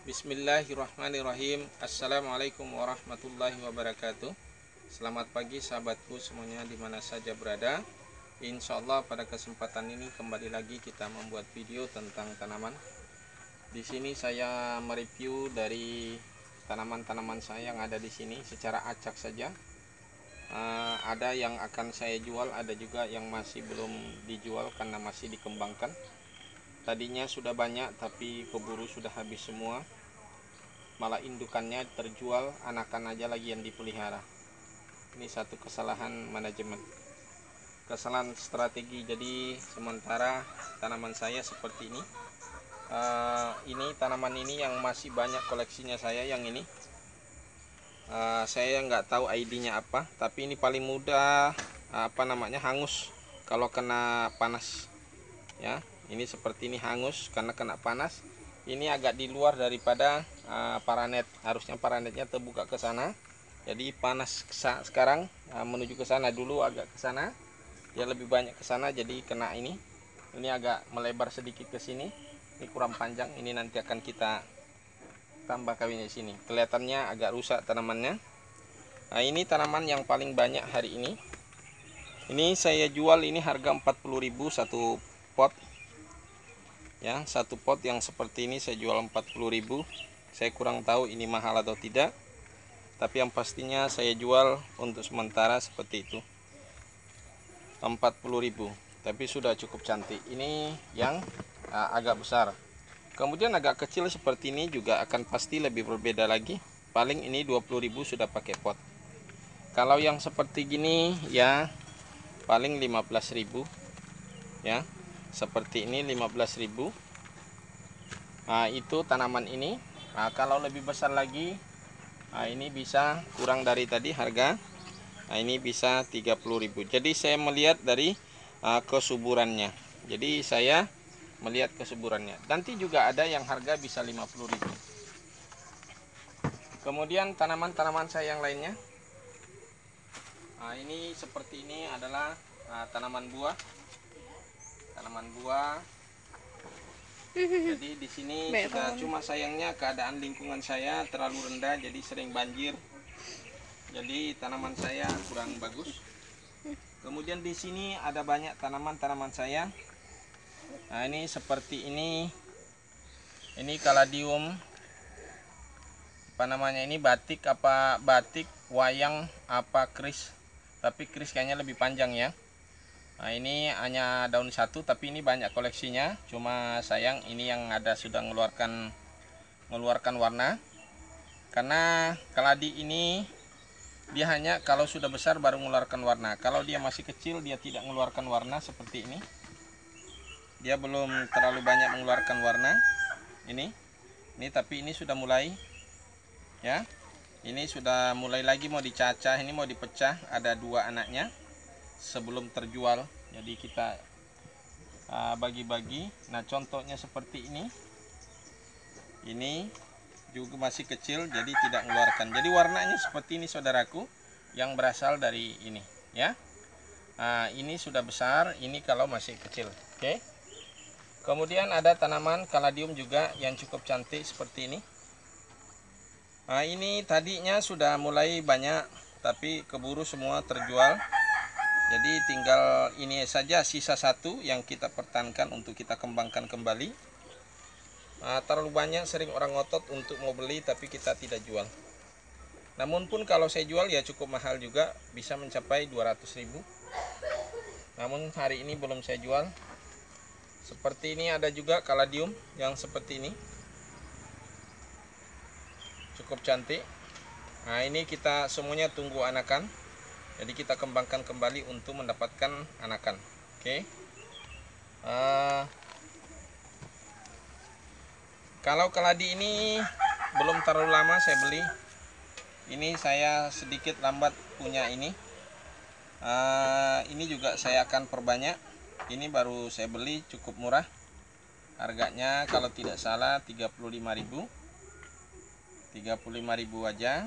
Bismillahirrahmanirrahim. Assalamualaikum warahmatullahi wabarakatuh. Selamat pagi sahabatku semuanya dimana saja berada. Insya Allah pada kesempatan ini kembali lagi kita membuat video tentang tanaman. Di sini saya mereview dari tanaman-tanaman saya yang ada di sini secara acak saja. Ada yang akan saya jual, ada juga yang masih belum dijual karena masih dikembangkan. Tadinya sudah banyak tapi keburu sudah habis semua. Malah indukannya terjual, anakan aja lagi yang dipelihara. Ini satu kesalahan manajemen, kesalahan strategi. Jadi sementara tanaman saya seperti ini. Ini tanaman ini yang masih banyak koleksinya saya, yang ini. Saya nggak tahu ID-nya apa, tapi ini paling mudah hangus kalau kena panas. Ya, ini seperti ini hangus karena kena panas. Ini agak di luar daripada paranet. Harusnya paranetnya terbuka ke sana. Jadi panas sekarang menuju ke sana, dulu agak ke sana. Dia lebih banyak ke sana jadi kena ini. Ini agak melebar sedikit ke sini. Ini kurang panjang. Ini nanti akan kita tambah kawinnya di sini. Kelihatannya agak rusak tanamannya. Nah, ini tanaman yang paling banyak hari ini. Ini saya jual ini harga 40.000 satu pot. Ya, satu pot yang seperti ini saya jual 40.000. Saya kurang tahu ini mahal atau tidak, tapi yang pastinya saya jual untuk sementara seperti itu, 40.000. Tapi sudah cukup cantik. Ini yang agak besar. Kemudian agak kecil seperti ini juga akan pasti lebih berbeda lagi. Paling ini 20.000 sudah pakai pot. Kalau yang seperti gini ya paling 15.000. Ya, seperti ini 15.000. Nah, itu tanaman ini. Nah, kalau lebih besar lagi, nah ini bisa kurang dari tadi harga. Nah, ini bisa 30.000. Jadi saya melihat dari kesuburannya. Jadi saya melihat kesuburannya. Nanti juga ada yang harga bisa 50.000. Kemudian tanaman-tanaman saya yang lainnya. Nah, ini seperti ini adalah tanaman buah. Tanaman buah. Jadi di sini sudah, cuma sayangnya keadaan lingkungan saya terlalu rendah, jadi sering banjir. Jadi tanaman saya kurang bagus. Kemudian di sini ada banyak tanaman-tanaman saya. Nah, ini seperti ini. Ini kaladium. Ini batik wayang kris. Tapi kris kayaknya lebih panjang ya. Nah, ini hanya daun satu tapi ini banyak koleksinya. Cuma sayang ini yang ada sudah mengeluarkan warna. Karena kaladi ini dia hanya kalau sudah besar baru mengeluarkan warna. Kalau dia masih kecil dia tidak mengeluarkan warna seperti ini. Dia belum terlalu banyak mengeluarkan warna. Ini tapi ini sudah mulai ya. Ini sudah mulai lagi mau dicacah, ini mau dipecah, ada dua anaknya sebelum terjual. Jadi kita bagi-bagi. Nah, contohnya seperti ini. Ini juga masih kecil jadi tidak mengeluarkan. Jadi warnanya seperti ini saudaraku, yang berasal dari ini ya. Nah, ini sudah besar, ini kalau masih kecil. Oke. Kemudian ada tanaman kaladium juga yang cukup cantik seperti ini. Nah, ini tadinya sudah mulai banyak tapi keburu semua terjual. Jadi tinggal ini saja sisa satu yang kita pertahankan untuk kita kembangkan kembali. Terlalu banyak sering orang ngotot untuk mau beli tapi kita tidak jual. Namun pun kalau saya jual ya cukup mahal juga, bisa mencapai 200.000. Namun hari ini belum saya jual. Seperti ini ada juga kaladium yang seperti ini. Cukup cantik. Nah, ini kita semuanya tunggu anakan. Jadi kita kembangkan kembali untuk mendapatkan anakan. Oke. Kalau keladi ini belum terlalu lama saya beli. Ini saya sedikit lambat punya ini. Ini juga saya akan perbanyak. Ini baru saya beli, cukup murah. Harganya kalau tidak salah 35.000. 35.000 aja.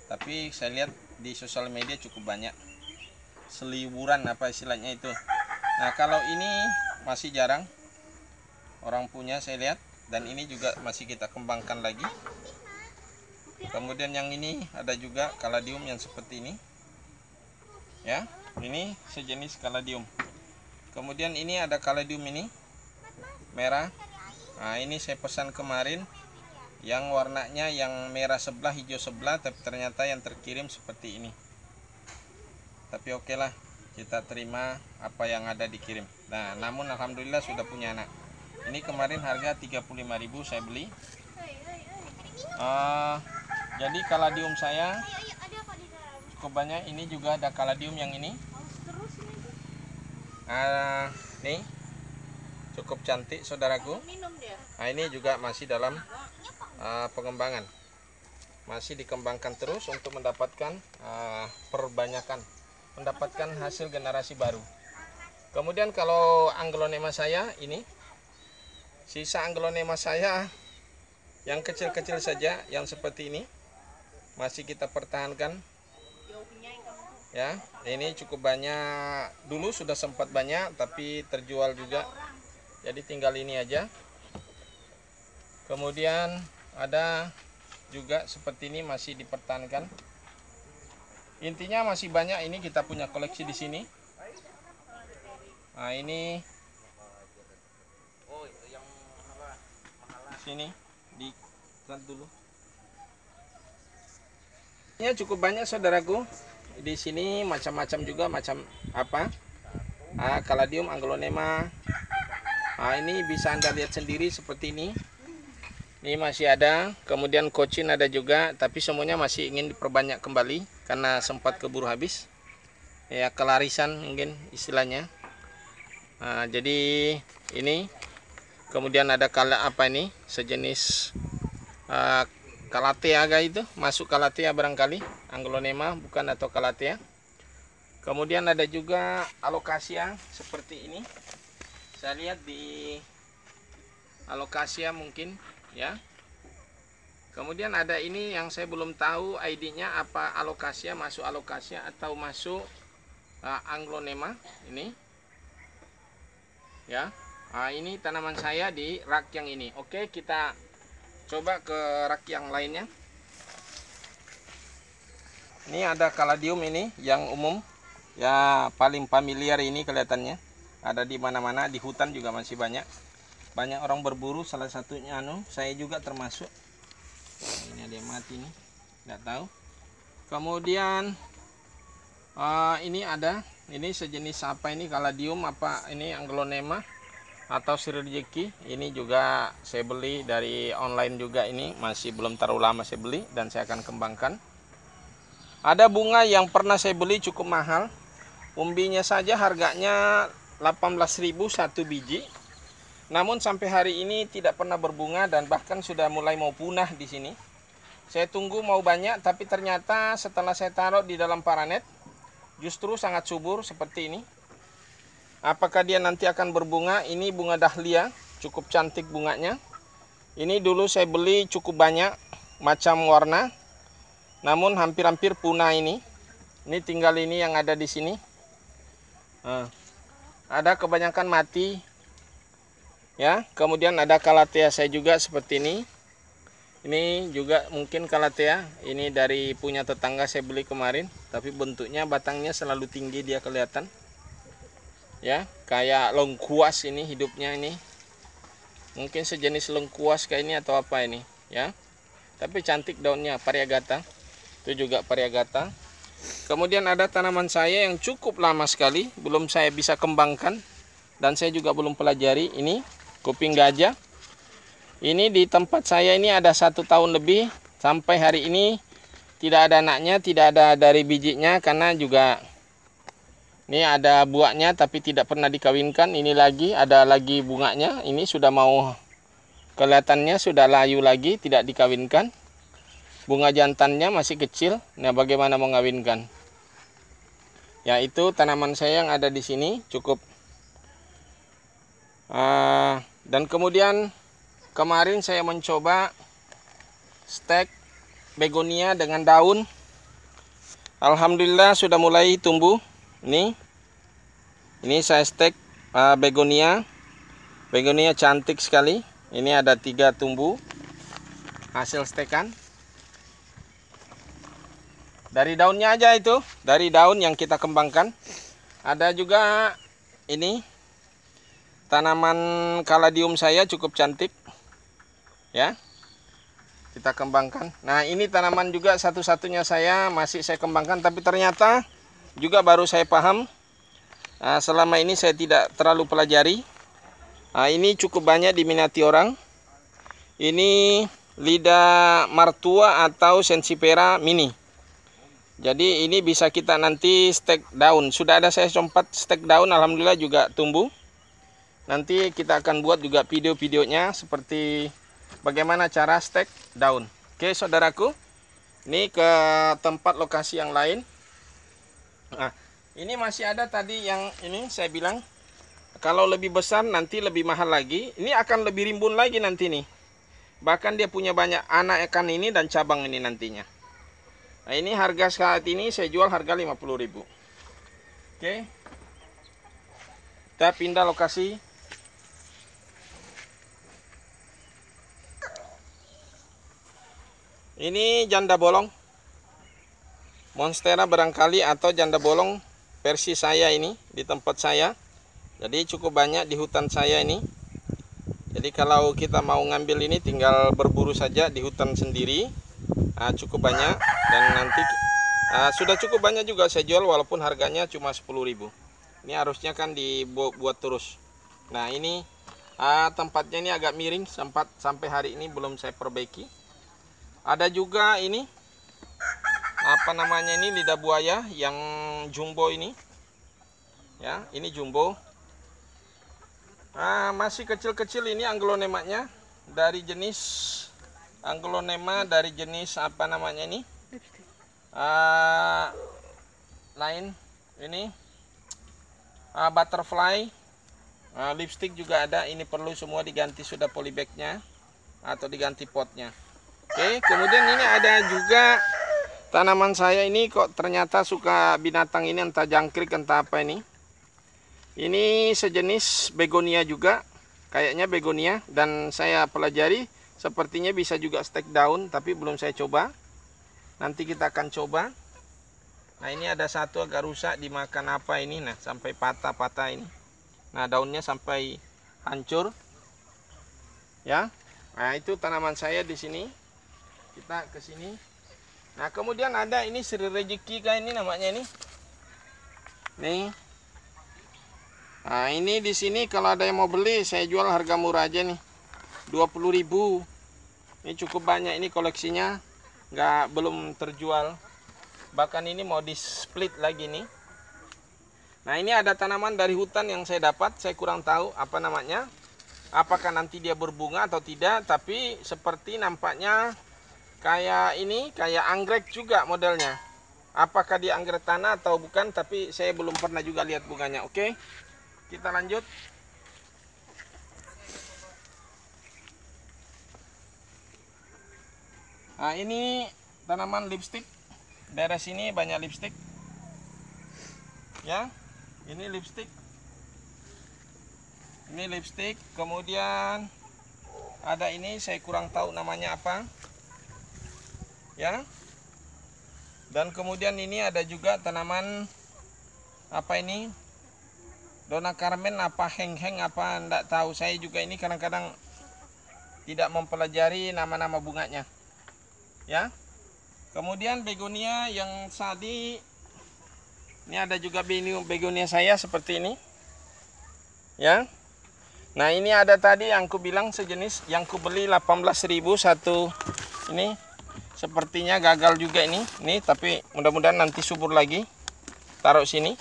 Tapi saya lihat di sosial media cukup banyak seliburan apa istilahnya itu. Nah, kalau ini masih jarang orang punya saya lihat. dan ini juga masih kita kembangkan lagi. Kemudian yang ini ada juga kaladium yang seperti ini ya, ini sejenis kaladium. Kemudian ini ada kaladium ini merah. Nah, ini saya pesan kemarin yang warnanya yang merah sebelah hijau sebelah, tapi ternyata yang terkirim seperti ini. Tapi oke lah, kita terima apa yang ada dikirim. Nah, namun alhamdulillah sudah punya anak. Ini kemarin harga 35.000 saya beli. Jadi kaladium saya cukup banyak. Ini juga ada kaladium yang ini. Nih cukup cantik saudaraku. Nah, ini juga masih dalam pengembangan, masih dikembangkan terus untuk mendapatkan perbanyakan, mendapatkan hasil generasi baru. Kemudian kalau Anglonema saya ini, sisa Anglonema saya yang kecil-kecil saja, yang seperti ini masih kita pertahankan ya. Ini cukup banyak, dulu sudah sempat banyak tapi terjual juga, jadi tinggal ini aja. Kemudian ada juga seperti ini masih dipertahankan. Intinya masih banyak, ini kita punya koleksi di sini. Nah, ini sini di dulu. Ini cukup banyak saudaraku. Di sini macam-macam juga, macam apa? Kaladium, Anglonema. Nah, ini bisa Anda lihat sendiri seperti ini. Ini masih ada. Kemudian Cochin ada juga, tapi semuanya masih ingin diperbanyak kembali karena sempat keburu habis. Ya, kelarisan mungkin istilahnya. Nah, jadi ini. Kemudian ada apa ini? Sejenis Calathea itu, masuk Calathea barangkali, Anglonema bukan, atau Calathea. Kemudian ada juga Alocasia seperti ini. Saya lihat di Alocasia mungkin ya. Kemudian ada ini yang saya belum tahu ID-nya apa, Alocasia, masuk Alocasia atau masuk Anglonema ini. Ya. Ini tanaman saya di rak yang ini. Oke, kita coba ke rak yang lainnya. Ini ada kaladium ini yang umum, ya paling familiar ini kelihatannya. Ada di mana-mana, di hutan juga masih banyak. Banyak orang berburu, salah satunya saya juga termasuk. Nah, ini ada yang mati nih, nggak tahu. Kemudian ini ada, ini sejenis apa ini, kaladium apa ini, Anglonema atau sirih rezeki. Ini juga saya beli dari online juga, ini masih belum terlalu lama saya beli dan saya akan kembangkan. Ada bunga yang pernah saya beli cukup mahal, umbinya saja harganya 18.000 satu biji, namun sampai hari ini tidak pernah berbunga dan bahkan sudah mulai mau punah di sini. Saya tunggu mau banyak, tapi ternyata setelah saya taruh di dalam paranet justru sangat subur seperti ini. Apakah dia nanti akan berbunga? Ini bunga dahlia, cukup cantik bunganya. Ini dulu saya beli cukup banyak macam warna, namun hampir-hampir punah ini. Ini tinggal ini yang ada di sini. Ada kebanyakan mati. Ya, kemudian ada Calathea saya juga seperti ini. Ini juga mungkin Calathea. Ini dari punya tetangga saya beli kemarin, tapi bentuknya batangnya selalu tinggi, dia kelihatan. Ya, kayak lengkuas ini hidupnya ini. Mungkin sejenis lengkuas kayak ini atau apa ini, ya. Tapi cantik daunnya, variegata. Itu juga variegata. Kemudian ada tanaman saya yang cukup lama sekali belum saya bisa kembangkan dan saya juga belum pelajari, ini kuping gajah. Ini di tempat saya ini ada 1 tahun lebih, sampai hari ini tidak ada anaknya, tidak ada dari bijinya karena juga ini ada buahnya tapi tidak pernah dikawinkan. Ini lagi ada lagi bunganya. Ini sudah mau, kelihatannya sudah layu lagi, tidak dikawinkan. Bunga jantannya masih kecil. Nah, bagaimana mau ngawinkan? Ya, itu tanaman saya yang ada di sini cukup. Dan kemudian kemarin saya mencoba stek begonia dengan daun. Alhamdulillah sudah mulai tumbuh. Ini saya stek begonia cantik sekali. Ini ada 3 tumbuh hasil stekan. Dari daunnya aja itu, dari daun yang kita kembangkan. Ada juga ini tanaman kaladium saya cukup cantik. Ya. Kita kembangkan. Nah, ini tanaman juga satu-satunya masih saya kembangkan, tapi ternyata juga baru saya paham. Selama ini saya tidak terlalu pelajari. Ini cukup banyak diminati orang. Ini lidah martua atau sensipera mini. Jadi ini bisa kita nanti stek daun. Sudah ada saya compat stek daun, alhamdulillah juga tumbuh. Nanti kita akan buat juga video-videonya seperti bagaimana cara stek daun. Oke, saudaraku. Ini ke tempat lokasi yang lain. Nah, ini masih ada tadi yang ini saya bilang kalau lebih besar nanti lebih mahal lagi. Ini akan lebih rimbun lagi nanti nih. Bahkan dia punya banyak anak ikan ini dan cabang ini nantinya. Nah, ini harga saat ini saya jual harga 50.000. Oke. Kita pindah lokasi. Ini janda bolong. Monstera barangkali atau janda bolong versi saya ini di tempat saya. Jadi cukup banyak di hutan saya ini. Jadi kalau kita mau ngambil ini tinggal berburu saja di hutan sendiri. Cukup banyak dan nanti sudah cukup banyak juga saya jual walaupun harganya cuma 10.000. Ini harusnya kan dibuat terus. Nah, ini tempatnya ini agak miring sampai hari ini belum saya perbaiki. Ada juga ini apa namanya ini lidah buaya yang jumbo ini. Ya, ini jumbo. Masih kecil-kecil ini anglonemanya dari jenis Anglonema dari jenis apa namanya ini? Lain ini butterfly, lipstick juga ada. Ini perlu semua diganti sudah polybagnya atau diganti potnya. Oke, kemudian ini ada juga tanaman saya ini kok ternyata suka binatang ini, entah jangkrik entah apa ini. Ini sejenis begonia juga, kayaknya begonia, dan saya pelajari sepertinya bisa juga stek daun, tapi belum saya coba. Nanti kita akan coba. Nah, ini ada satu agak rusak dimakan apa ini, nah sampai patah-patah ini. Nah, daunnya sampai hancur. Ya. Nah, itu tanaman saya di sini. Kita ke sini. Nah, kemudian ada ini Sri Rezeki kayak ini namanya ini. Nih. Nah, ini di sini kalau ada yang mau beli saya jual harga murah aja nih. 20.000. Ini cukup banyak ini koleksinya, belum terjual. Bahkan ini mau di split lagi nih. Nah, ini ada tanaman dari hutan yang saya dapat, saya kurang tahu apa namanya. Apakah nanti dia berbunga atau tidak, tapi seperti nampaknya kayak ini, kayak anggrek juga modelnya. Apakah dia anggrek tanah atau bukan, tapi saya belum pernah juga lihat bunganya. Oke. Kita lanjut. Nah, ini tanaman lipstick. Daerah sini banyak lipstick. Ya, ini lipstick. Ini lipstick. Kemudian ada ini saya kurang tahu namanya apa. Ya. Dan kemudian ini ada juga tanaman apa ini? Dona Carmen apa heng-heng apa enggak tahu. Saya juga ini kadang-kadang tidak mempelajari nama-nama bunganya. Ya. Kemudian begonia yang tadi ini ada juga begonia saya seperti ini. Ya. Nah, ini ada tadi yang ku bilang sejenis yang ku beli 18.000 satu ini. Sepertinya gagal juga ini. Nih, tapi mudah-mudahan nanti subur lagi. Taruh sini.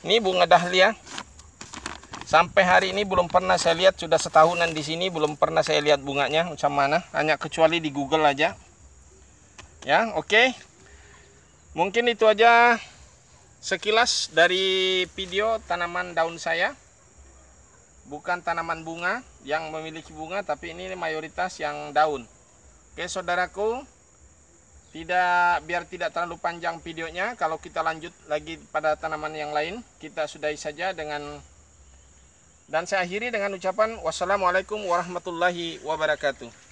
Ini bunga dahlia. Sampai hari ini belum pernah saya lihat, sudah setahunan di sini belum pernah saya lihat bunganya macam mana, hanya kecuali di Google aja. Ya, oke. Mungkin itu aja sekilas dari video tanaman daun saya. Bukan tanaman bunga yang memiliki bunga, tapi ini mayoritas yang daun. Oke, saudaraku. Biar tidak terlalu panjang videonya, kalau kita lanjut lagi pada tanaman yang lain, kita sudahi saja dengan Dan saya akhiri dengan ucapan wassalamualaikum warahmatullahi wabarakatuh.